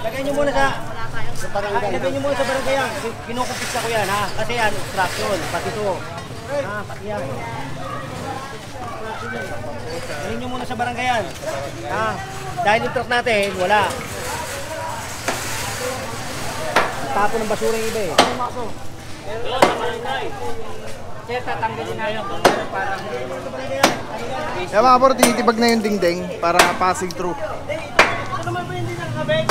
Lagay nyo muna sa barangay. Lagay nyo muna sa barangay yan. Kinukumpisa ko yan ha. Kasi yan, obstruction. Pati ito. Ha, pati yan. Lagay nyo muna sa barangay yan. Ha. Dahil yung truck natin, wala. Tapo ng basura yung iba eh. Doon sa barangay. Kaya tatanggalin na yung para Kaya mga bro, tinitibag na yung dingding para passing through. Ito naman ba hindi nakakabit?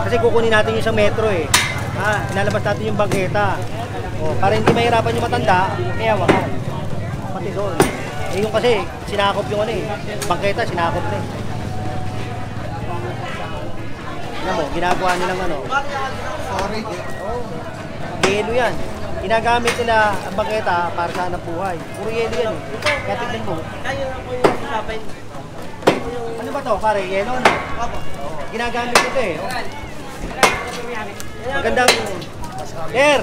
Kasi kukunin natin yung isang metro eh. Ilalabas natin yung bangketa. Para hindi mahirapan yung matanda, kaya wakan. Pati doon. Yung kasi, sinakop yung ano eh. Bangketa, sinakop na eh. Alam mo, ginagawa nilang ano. Sorry. Yelo yan. Ginagamit nila ang bangketa para sa hanap buhay. Puro yelo yan eh. Kaya tignan mo. Ano ba to? Pare, yelo na. Ginagamit ito eh. Magandang... Sir!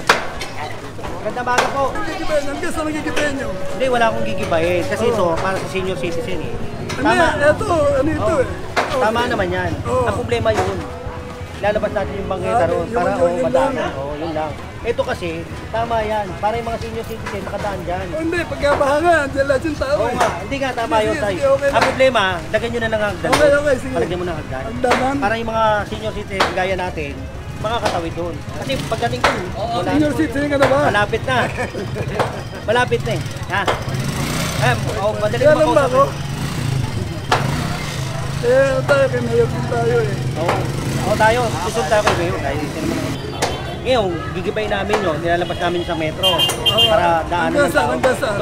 Magandang baga po. Hanggang sa nagigibayan nyo? Hindi, wala akong gigibahin. Kasi ito, para sa senior citizen eh. Tama. Ano ito eh? Tama naman yan. Ang problema yun. Lalabas natin yung bangketa roon para madami. Yun lang. Ito kasi, tama yan. Para yung mga senior citizen makadaan dyan. Hindi, pagkabahangan, dyan lahat yung tao Oo nga, hindi nga tama yun tayo. Ang problema, lagyan nyo na ng hagdan. Okay, sige. Palagyan mo ng hagdan. Hagdanan? Para yung mga senior citizen gaya natin, makakatawid doon. Kasi pagdating ko, wala. Senior citizen ka na ba? Malapit na. Malapit na eh. Ha? Madali Kaya lang ba makausap. ako? Tayo, kay Mayor din tayo eh. Oo, tayo. Susunod tayo kay Mayor. Ngayon, gigibay namin yun. Nilalabas namin sa metro. Para daanan ng tao. Hanggang saan?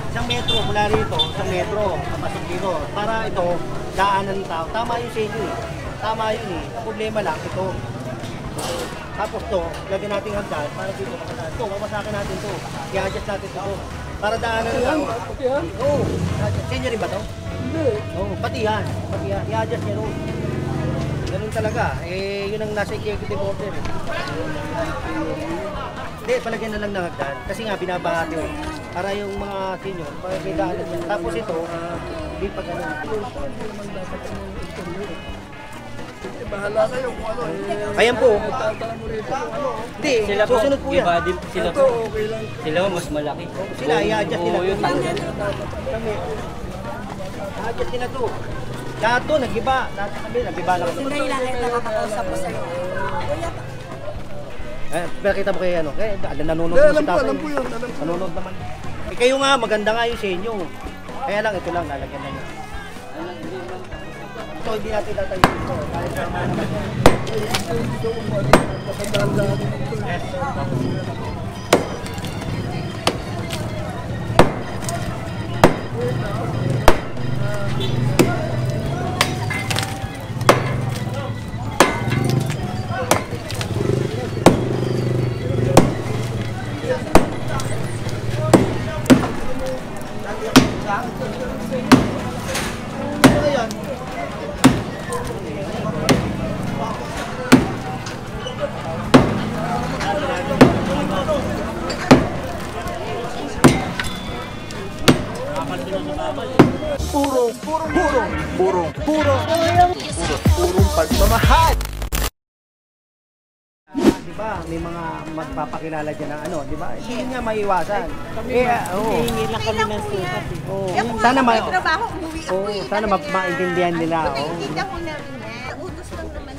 Isang metro, mula rito, isang metro, kapasok dito. Para ito, daanan ng tao. Tama yung senyo eh. Tama yun eh. Ang problema lang, ito. Tapos to, lagyan natin hagdan para dito makadaan. Ito, mapasakin natin to. I-adjust natin ito. Para daanan ng tao. Okay ha? Oo. Senyo rin ba to? Hindi. Oo, pati yan. Pati yan. I-adjust niya roon. Ganun talaga. Yun ang nasa executive order eh. Hindi, palagyan na lang ng hagdan. Kasi nga, binabahati eh. Para yung mga senior, para may daanan yan. Tapos ito, hindi pa ganun. Bahala kayo kung ano eh. Ayan po. Tatanong mo rito kung ano. Hindi, susunod po yan. Iba din sila Ito, po. okay lang. Sila mas malaki. Sila, i-adjust nila. Oo, yun. Kami. I-adjust nila to. Lahat to, nag-iba. Lahat kami, nag-iba lang. Sandali lang ito nakakausap ko sa'yo. Pero kita mo kayo ano, nanonood Hindi, mo si tatay. alam po yun. Alam po. Nanonood naman. Kayo nga, maganda nga yung sa inyo. Kaya lang, ito lang, lalagyan na nyo. Ito, hindi natin tatayo ito. Kahit tama naman yan. Purong pagmamahal. Diba, may mga magpapakilala dyan ng ano, diba? Hindi nga maiwasan. Kaya, Hihingi lang kami ng sukat eh. sana may trabaho, umuwi ako eh. sana maintindihan nila. Nakikita ko na rin eh. Utos lang naman.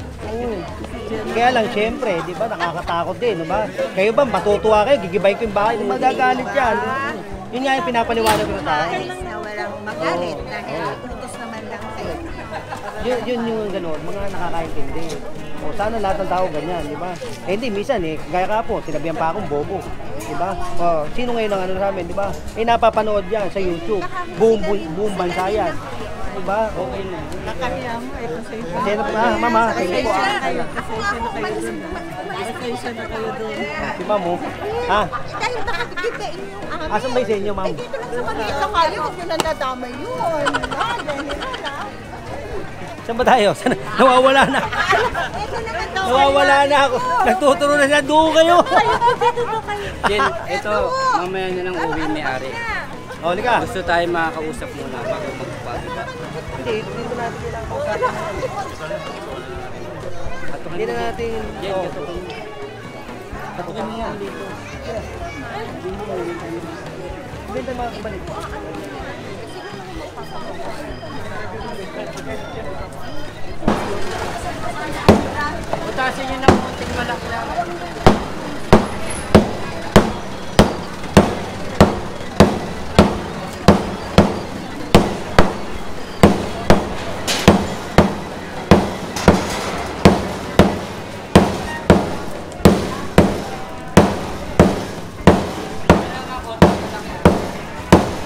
Kaya lang, syempre, di ba, nakakatakot din, di ba? Kayo ba, matutuwa kayo, gigibay ko yung bahay, magagalit yan. Yun nga yung pinapaliwanag ko na tayo. Ayos na walang magalit dahil utos naman lang kayo. Yun yung gano'n, mga nakakaintindi. O sana lahat ng tao ganyan, di ba? Eh hindi, minsan eh, gaya ka po, sinabihan pa akong bobo. Di ba? O, sino ngayon ang ano sa amin, di ba? Eh napapanood yan sa YouTube. Buong bansa yan. Diba? Okay na. Nakahiya mo eh. Kasi na pa, mama. Sige po. Pasensya na kayo doon. Si ma'am mo. Ha? Dahil nakakita yung amin. Asan ba yung sa inyo, ma'am? Eh, dito lang sa maliit na kayo. Huwag nyo nandadamay yun. Saan ba tayo? Nawawala na. Nawawala na ako. Nagtuturo na siya. Doon kayo. Jen, ito, mamaya na lang uwi may-ari. O, lika. Gusto tayo makakausap muna bago magpapagawa. Hindi, dito natin kailangan kausapin. Hindi na natin. Jen, Oh. katukin mo. Katukin mo yan dito. Hindi tayo makakabalik. Utasin nyo ng munting malaki lang.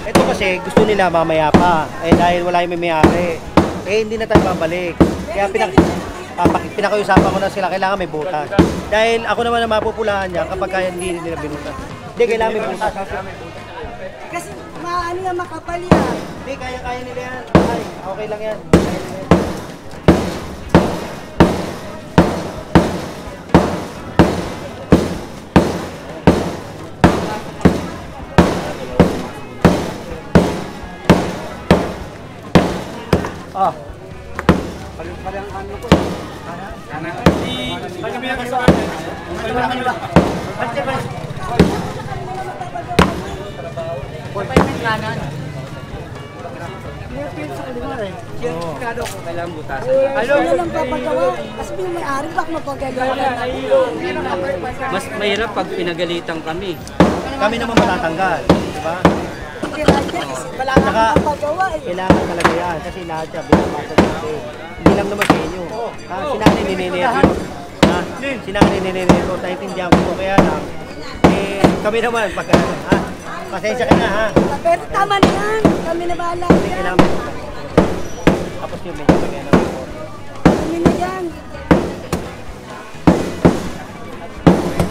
Ito kasi gusto nila mamaya pa. Eh dahil wala yung may-ari. Eh hindi na tayo babalik. Kaya pinakausapan ko na sila, kailangan may butas. Dahil ako naman ang mapupulahan niya kapag kaya hindi nila binutas. Hindi, kailangan may butas. Kasi maano yan, makapal yan. Hindi, kaya nila yan. Ay, okay lang yan. Kaya nila yan. Ah. Kailangan butasan. Ano lang papagawa? Kasi yung may-ari bak mapagagawa. Mas mahirap pag pinagalitan kami. Kami naman matatanggal. Diba? Hindi lang yan. Wala Saka, nga mapagawa eh. kailangan talaga yan kasi lahat siya binabasa natin. Hindi lang naman sa inyo. Ha? Sinanay nineneryo. Ha? Sinanay nineneryo. Naintindihan ko. Kaya lang, eh, kami naman, pagka, ha? Pasensya ka na, ha? Pero tama na yan. Kami na bahala. Kasi kailangan may butas. Tapos yung medyo kagaya ng report. Kami na yan.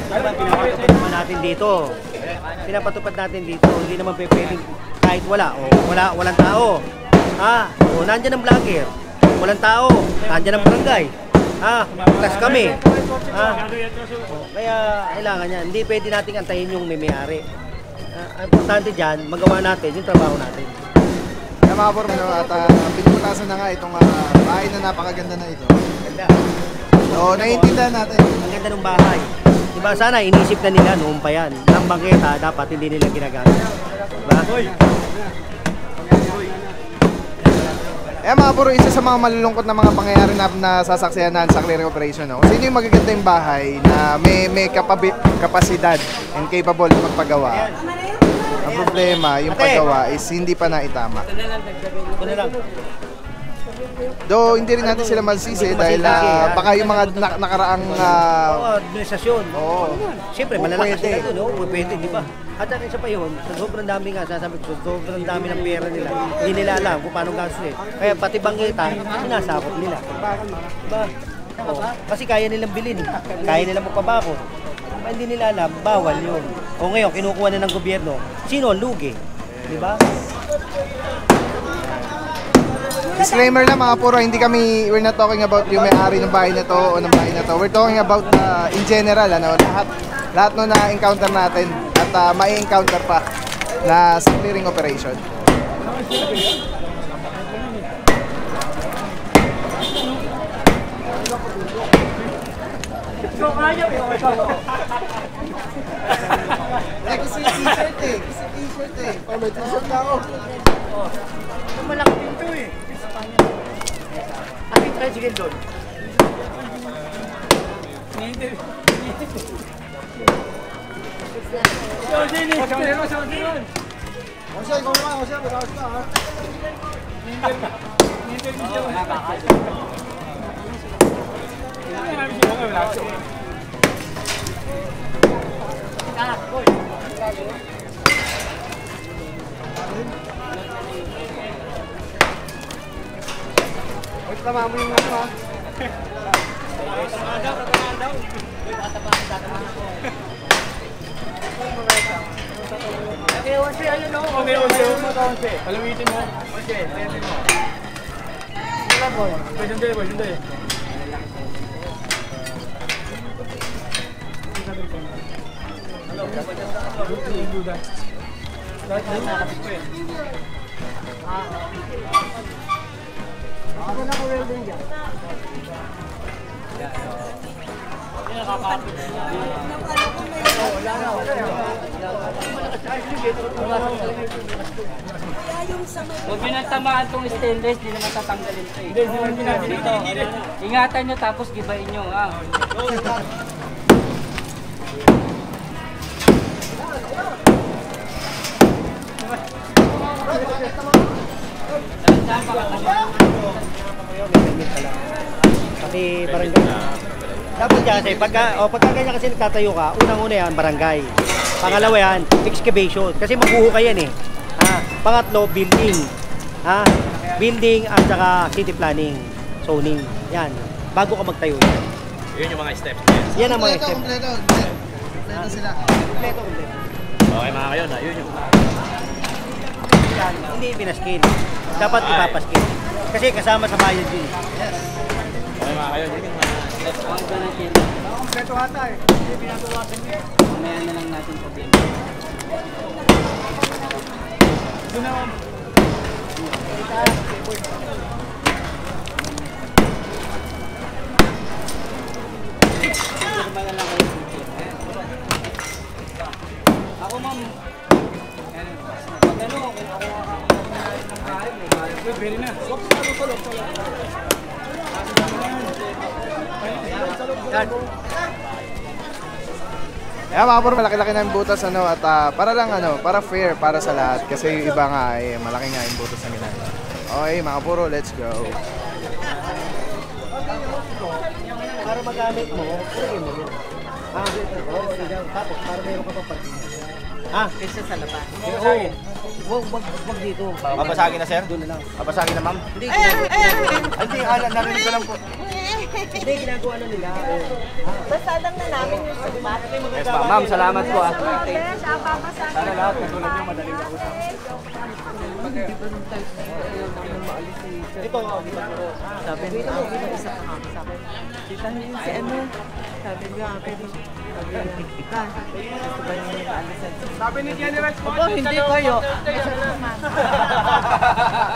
Diba, pinapatupad naman natin dito. Pinapatupad natin dito. Hindi naman pwedeng kahit wala. O, walang tao. Ha? O, nandyan ang vlogger. Walang tao. Nandyan ang barangay. Ha? Plus kami. Ha? O, kaya kailangan yan. Hindi pwede nating antayin yung may-ari. Ang importante dyan, magawa natin yung trabaho natin. Kaya mga bro, at piniputasan na nga itong bahay na napakaganda na ito. Ganda. So, naiintindihan natin. Ang ganda ng bahay. Diba sana inisip na nila noon pa yan. Ang bangketa dapat hindi nila ginagamit. Diba? Eh mga bro, isa sa mga malulungkot na mga pangyayari na nasasaksihan sa clearing operation. No? Kasi yung magaganda yung bahay na may kapasidad and capable na magpagawa. Ang problema, yung paggawa is hindi pa naitama. Ito na lang. Though hindi rin natin sila masisi dahil baka yung mga nakaraang Administrasyon. Oo. Siyempre, malalakas Pwede. sila doon, no? Pwede, di ba? At ang isa pa yun, sa sobrang dami nga, sasabi ko, sobrang dami ng pera nila. Hindi nila alam kung paano gastusin. Kaya pati banggita, sinasakot nila. Diba? Oh, kasi kaya nilang bilhin. Kaya nilang magpabakot. Hindi nila alam, bawal yun. O ngayon, kinukuha na ng gobyerno, sino ang lugi? Di ba? disclaimer lang mga puro, hindi kami, we're not talking about yung may-ari ng bahay na to o ng bahay na to. We're talking about in general, ano, lahat no na-encounter natin at ma-encounter pa na sa clearing operation. Gusto yung t-shirt eh. Gusto yung t-shirt eh. Oh, may t-shirt na ako. Malaki pinto eh. Aking tricycle doon. Tama mo yung ano ha. Okay, 11, ayun o. Okay, 11. Palawitin mo. 11, 11 mo. Wala po. Sundin. Ako na ka-welding dyan. Huwag nyo nang tamaan itong stainless, di naman tatanggalin ito eh. Ingatan nyo tapos gibain nyo. Kasi barangay. Dapat yan kasi pagka ganyan kasi nagtatayo ka, unang-una yan barangay. Pangalawa yan, excavation. Kasi maghuhukay yan eh. Pangatlo, building. Building at saka city planning, zoning. Yan. Bago ka magtayo yan. Yun yung mga steps. Yan ang mga step. Kompleto sila. Kompleto. Okay mga kayo na, yun yung Yan, hindi pinaskin. Dapat ipapaskil. Kasi kasama sa bayad yun. Okay mga kayo, yun yung mga steps. Ang ganun Kompleto hata eh. Hindi pinagawasan niya. Unayan na lang natin problema. Firma na lang kayo. Ako ma'am. Pag ano, kung ako makakakain ng bahay, may bahay. Pwede na. Kaya mga bro, malaki-laki na yung butas ano at para lang ano, para fair para sa lahat kasi yung iba nga ay malaki nga yung butas na ginagawa. Okay mga bro, let's go. Para magamit mo, pwede mo yun. Tapos para meron ka pa pagdina. Kaysa sa labas. Wag dito. Papasagin na sir? Doon na lang. Papasagin na ma'am? Hindi, Hindi, narinig ko lang po. hindi ginagawa na nila. Basta lang na namin yung sumat. Yes ma'am, salamat po ah. Besh, papasakin. Sana lahat, katulad nyo, madaling kausap. Ito, Sabi ni isa pa kami sa akin. Titahin si ano. Sabi niya akin. Sabi niya, gusto ba niya yung alisan? Sabi ni Jenny Rice po, Hindi kayo.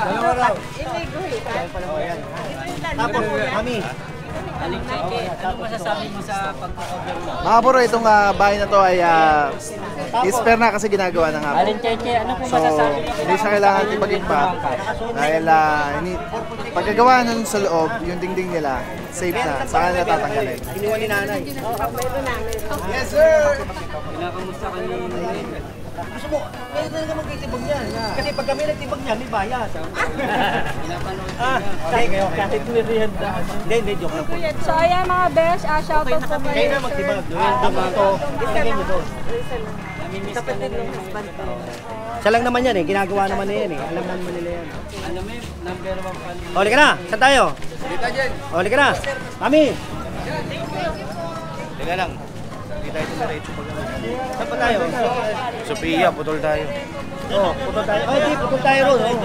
dalawa raw. Iligo eh. Tapos, mami, Aling Cheche, ano masasabi mo sa pagkakabyang mo? Mga bro, itong bahay na to ay is-fair na kasi ginagawa na nga po. Aling Cheche, ano po So, masasabi mo? hindi siya kailangan ipag-impact dahil pagkagawa nun sa loob, yung dingding nila, safe na, saka na tatanggalin. iniwan ni nanay. Yes sir! Kinakamusta ka ni Gusto mo, ngayon na naman magtitibag niyan. Kasi pag kami nagtibag niyan, may bayad. pinapanood ko niya. Kahit kayo, kahit merienda. Hindi, joke lang po. So ayan mga besh, shoutout po Kayo kayo. na magtibag. Doon to. Ilagay niyo doon. Namimiss ka na rin. Siya lang naman yan eh. Ginagawa naman na yan eh. Alam naman nila yan. Ano may number 1 fan. Oli ka na. Saan tayo? Oli ka na. Mami. Teka lang. Hindi tayo diretso pag Saan pa tayo? Sophia, putol tayo. Putol tayo. Oh, di. Putol tayo ron.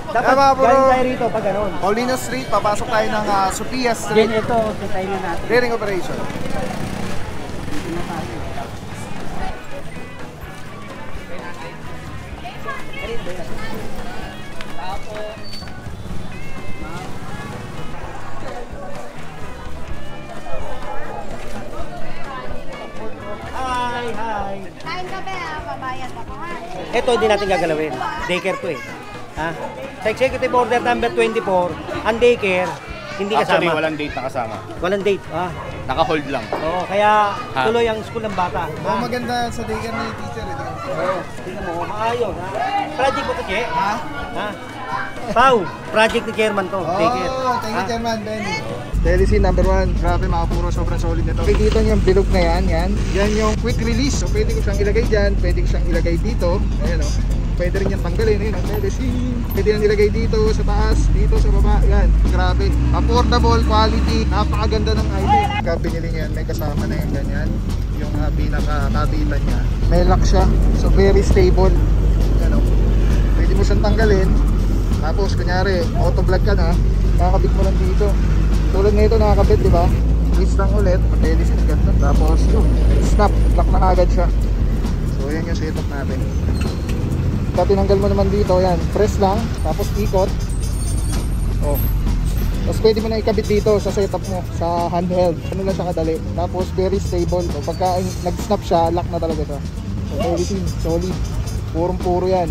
Dapat Tama, bro. galing tayo rito pag ganon. Paulino Street, papasok tayo ng Sophia Yan Street ito, sitayin na natin. clearing operation. Hi, hi. Kain ka ba? Babayad ako ha. Ito hindi natin gagalawin. Daycare to eh. Sa executive order number 24, ang daycare hindi kasama. Actually, walang date na kasama. Walang date. Naka-hold lang. Oo, kaya tuloy ang school ng bata. Oh, maganda sa daycare ni teacher. Oo, tingnan mo, maayos. Project mo to, Che? Ha? Pau, project ni chairman to. Daycare. Thank you, Chairman Benny. Delicy number 1. Grabe mga puro, sobrang solid nito. Makikita niyo yung bilog na yan. Yan yung quick release. So pwede ko siyang ilagay dyan. Pwede ko siyang ilagay dito. Ayan o. Pwede rin yan tanggalin, yun ang medicine. Pwede yan nilagay dito, sa taas, dito, sa baba. Yan, grabe. Affordable, quality, napakaganda ng item. Pagka binili niyan, may kasama na yung ganyan. Yung pinaka-kabitan niya. May lock siya, so very stable. Yan o. Pwede mo siyang tanggalin. Tapos, kunyari, auto-vlog ka na, kakabit mo lang dito. Tulad nito, nakakabit, di ba? Twist lang ulit, patelis na ganda. Tapos, yun, snap, lock na agad siya. So, yan yung setup natin. Pag tinanggal mo naman dito, yan, press lang, tapos ikot. Oh. Tapos pwede mo na ikabit dito sa setup mo, sa handheld. Ano lang siya kadali. Tapos very stable. So, pagka nag-snap siya, lock na talaga siya. So, everything solid. Purong-puro yan.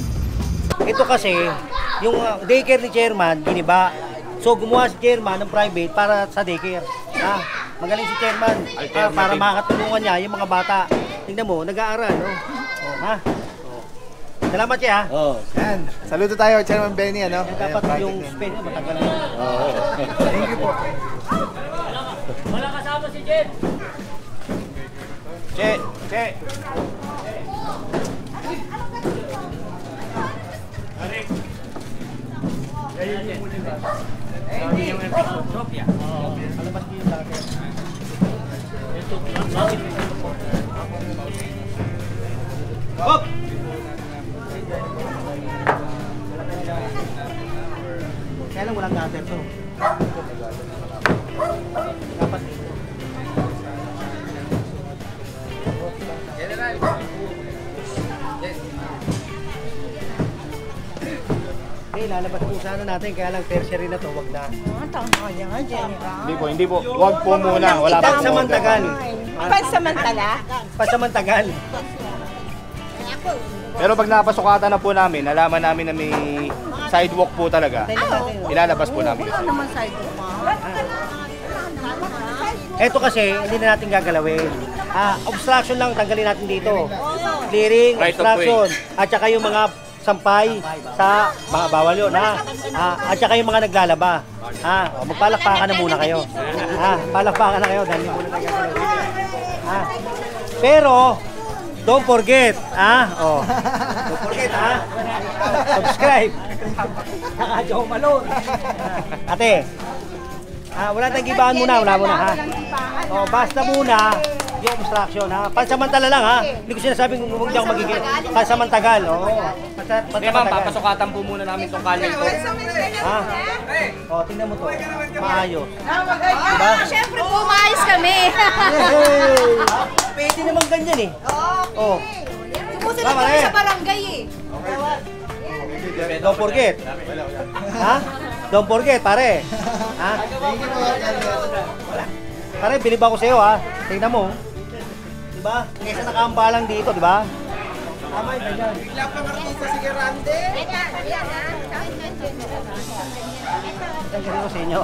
Ito kasi, yung daycare ni Chairman, giniba. So gumawa si Chairman ng private para sa daycare. Magaling si Chairman para makatulungan niya yung mga bata. Tingnan mo, nag-aaral, no? Oh, ha? Salamat siya, ha? Oh. Yan. Saludo tayo, Chairman Benny, ano? Dapat yung spend matagal na. Oo. Thank you po. Wala kasama si Jen. Che. Alabas niyo sa akin. Hop! Kaya lang walang gutter to. Dapat dito. Eh, lalabas po sana natin, kaya lang tertiary na to, wag na. Kaya nga, General. Hindi po. Wag po muna. Wala pa po. Pansamantagal. Pansamantala? Pansamantagal. Pero pag napasukatan na po namin, nalaman namin na may sidewalk po talaga. Ilalabas po namin. Wala naman side mo. Ito kasi, hindi na natin gagalawin. Obstruction lang, tanggalin natin dito. Clearing, Right of obstruction. At saka yung mga sampay sa mga bawal yun, ha? At saka yung mga naglalaba. Magpalakpakan na muna kayo. Palakpakan na kayo dahil hindi muna nagagalawin. Pero, don't forget, don't forget, subscribe. Saka Joe Malone. Ate, wala tayong gibaan muna, wala muna, ha? Basta muna yung obstruction, ha? Pansamantala lang, ha? Hindi ko sinasabing huwag niyo ako magiging pansamantagal, Ma'am, papasukatan po muna namin itong kalye ito. Tingnan mo to, maayos. Diba? Siyempre po, maayos kami. Pwede naman ganyan, eh. Oo. Sumusunod kami sa barangay, eh. Don't forget. Don't forget, pare. Pare, bilib ako sa'yo, ha? Tingnan mo. Diba? Kaysa nakaambalang dito, diba? Tama yun, ganyan. Bigla pa martisa si Gerande. Ang galing ko sa inyo.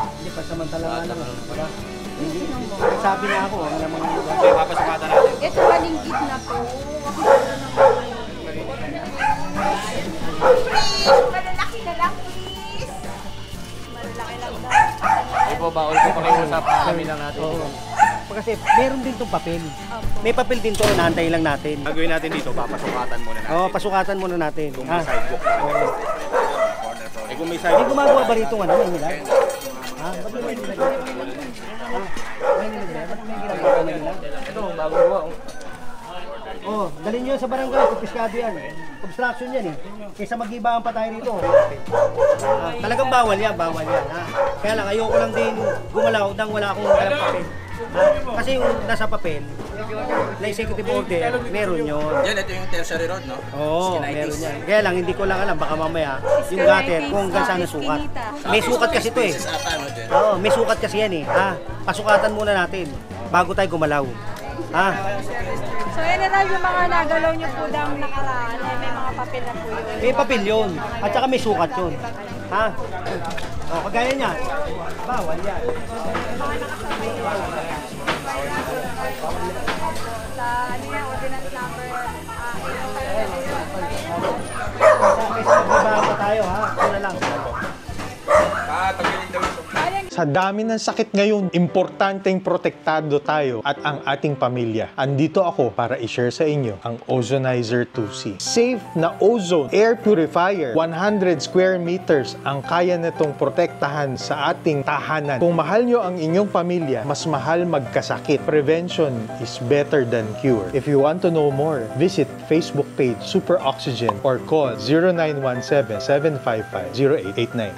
Hindi pa samantala lang. Diba? Sabi na ako, ang namang Papasukatan natin. Ito malinggit na po. Malalaki na lang, please. Malalaki lang daw. Ay po, bawal po pakiusap. Kami lang natin. kasi meron din tong papel. May papel din to, inaantay lang natin. Gagawin natin dito, papasukatan muna natin. Oo, pasukatan muna natin. Kung may sidewalk na. Eh kung may May sidewalk, gumagawa ba rito ano, may nila? Ha? Ba't may nila? May nila? Ba't may ginagawa nila? Ito, bago gawa. Oh, dalhin nyo sa barangay, kumpiskado yan. Obstruction yan eh. Kaysa mag-ibaan pa tayo rito. Talagang bawal yan, bawal yan. Ha? Kaya lang, ayoko lang din gumalaw nang wala akong dalang papel. Kasi yung nasa papel, na executive order, meron yun. Yan, ito yung tertiary road, no? Oo, meron yan. Kaya lang, hindi ko lang alam, baka mamaya, yung gutter, kung hanggang saan sukat. May sukat kasi ito eh. Oo, may sukat kasi yan eh. Pasukatan muna natin, bago tayo gumalaw. So yan na yung mga nagalaw nyo po daw nakaraan, may mga papel na po yun. May papel yun, at saka may sukat yun. Kagaya niya, bawal yan. Sa ano yan, ordinance number, Kaysa mag-ibaan pa tayo, ha? Ito na lang. Tanggalin daw yung Sa dami ng sakit ngayon, importanteng protektado tayo at ang ating pamilya. Andito ako para i-share sa inyo ang Ozonizer 2C. Safe na ozone air purifier. 100 square meters ang kaya nitong protektahan sa ating tahanan. Kung mahal nyo ang inyong pamilya, mas mahal magkasakit. Prevention is better than cure. If you want to know more, visit Facebook page Super Oxygen or call 0917-755-0889.